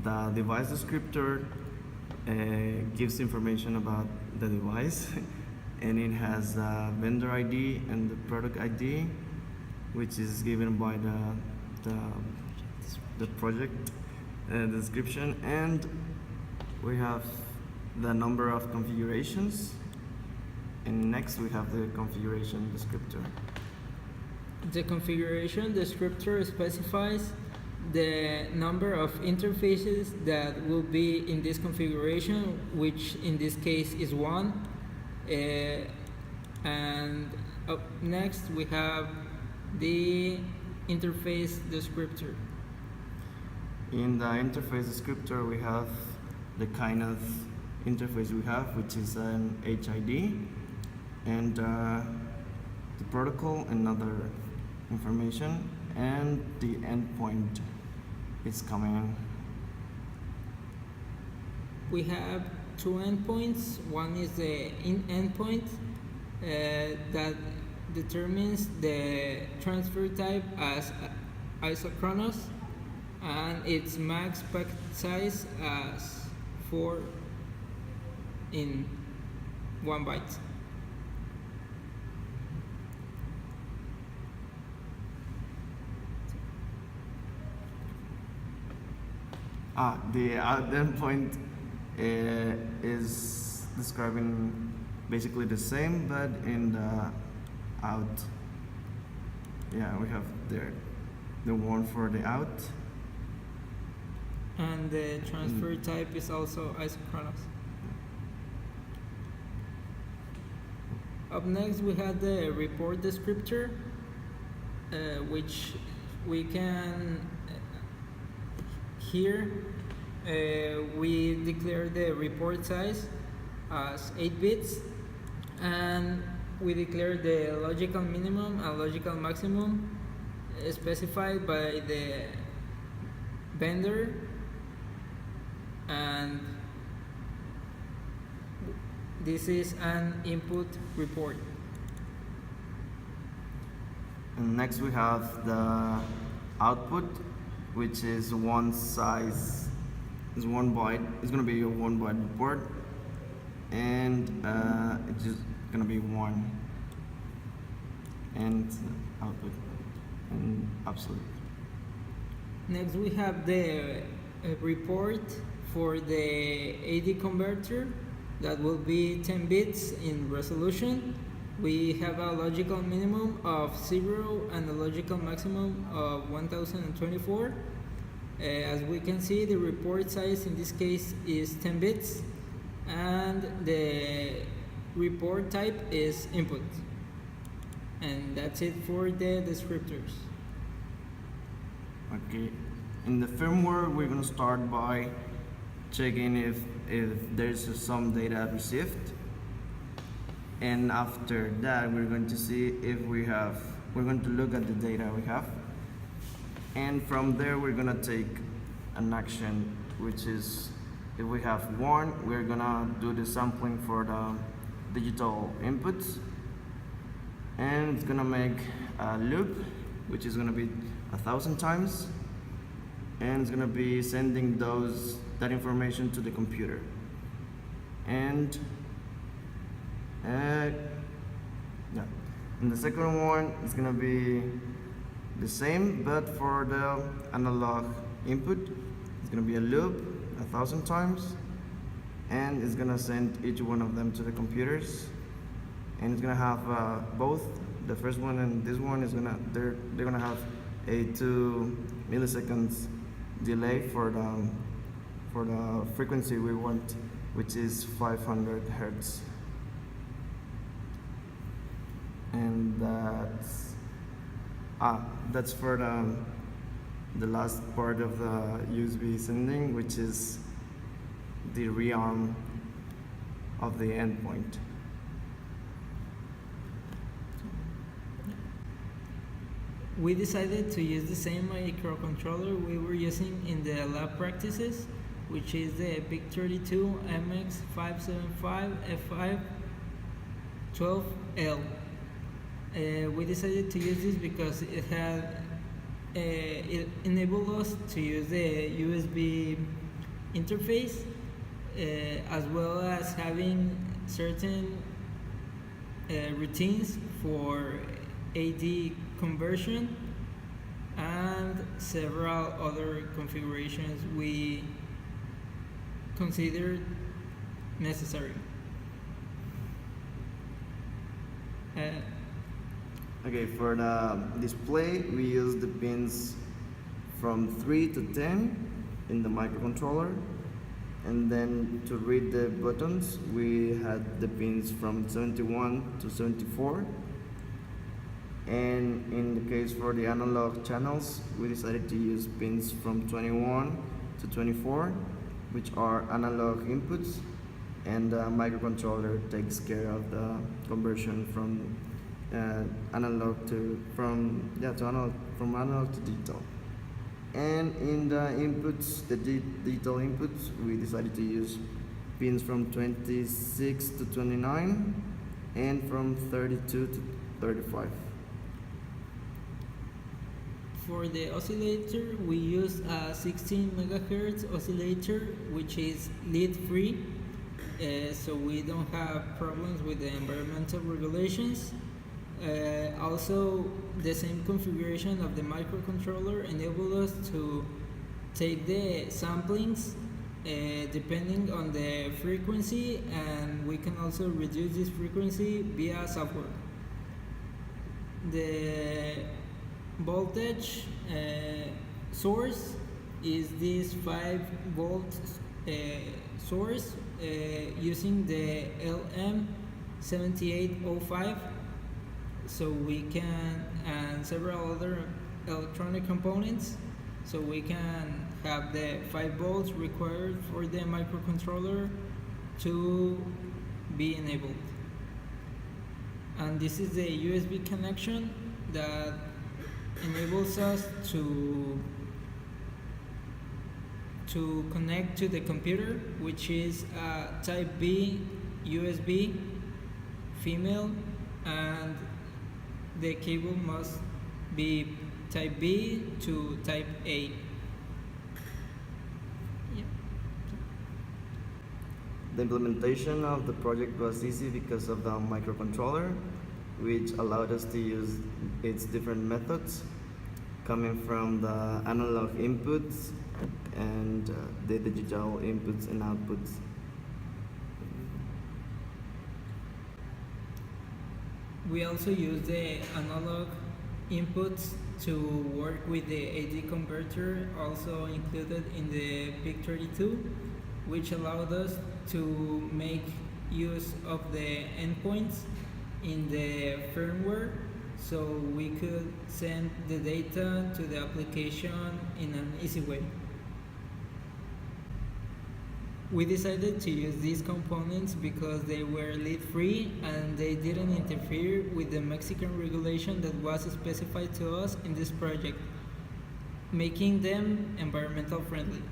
The device descriptor gives information about the device and it has the vendor ID and the product ID, which is given by the project description, and we have the number of configurations, and next we have the configuration descriptor. The configuration descriptor specifies the number of interfaces that will be in this configuration, which in this case is 1. And up next we have the interface descriptor. In the interface descriptor, we have the kind of interface we have, which is an HID, and the protocol and other information, and the endpoint is coming. We have 2 endpoints. One is the endpoint that determines the transfer type as isochronous, and its max packet size as 4 in 1 byte. The out endpoint is describing basically the same, but in the out, yeah, we have the one for the out. And the transfer type is also isochronous. Up next we have the report descriptor, which we can here we declare the report size as 8 bits, and we declare the logical minimum and logical maximum specified by the vendor, and this is an input report. And next we have the output, which is 1 size, is 1 byte. It's gonna be a 1 byte report, and it's just gonna be 1, and output and absolute. Next we have the report for the AD converter that will be 10 bits in resolution. We have a logical minimum of 0 and a logical maximum of 1024. As we can see, the report size in this case is 10 bits, and the report type is input. And that's it for the descriptors. Okay, in the firmware, we're gonna start by checking if there's some data received, and after that we're going to see if we're going to look at the data we have, and from there we're gonna take an action, which is if we have 1, we're gonna do the sampling for the digital inputs, and it's gonna make a loop which is gonna be 1,000 times, and it's gonna be sending that information to the computer. And yeah, and the second one is gonna be the same, but for the analog input, it's gonna be a loop 1,000 times, and it's gonna send each one of them to the computers, and it's gonna have both the first one and this one is they're gonna have a 2 milliseconds delay for the frequency we want, which is 500 hertz. And that's for the last part of the USB sending, which is the rearm of the endpoint. We decided to use the same microcontroller we were using in the lab practices, which is the PIC32 MX575F512L. We decided to use this because it had it enabled us to use the USB interface, as well as having certain routines for AD conversion and several other configurations we considered necessary. Okay, for the display, we use the pins from 3 to 10 in the microcontroller, and then to read the buttons, we had the pins from 71 to 74. And in the case for the analog channels, we decided to use pins from 21 to 24, which are analog inputs, and the microcontroller takes care of the conversion from analog to digital. And in the inputs, the digital inputs, we decided to use pins from 26 to 29 and from 32 to 35. For the oscillator, we use a 16 megahertz oscillator, which is lead free, so we don't have problems with the environmental regulations. Also, the same configuration of the microcontroller enabled us to take the samplings depending on the frequency, and we can also reduce this frequency via software. The voltage source is this 5-volt source using the LM7805, so we can, and several other electronic components, so we can have the 5 volts required for the microcontroller to be enabled. And this is the USB connection that enables us to connect to the computer, which is type B USB female, and the cable must be type B to type A. Yeah. The implementation of the project was easy because of the microcontroller, which allowed us to use its different methods, coming from the analog inputs and the digital inputs and outputs. We also use the analog inputs to work with the AD converter, also included in the PIC32, which allowed us to make use of the endpoints in the firmware, so we could send the data to the application in an easy way. We decided to use these components because they were lead-free and they didn't interfere with the Mexican regulation that was specified to us in this project, making them environmental friendly.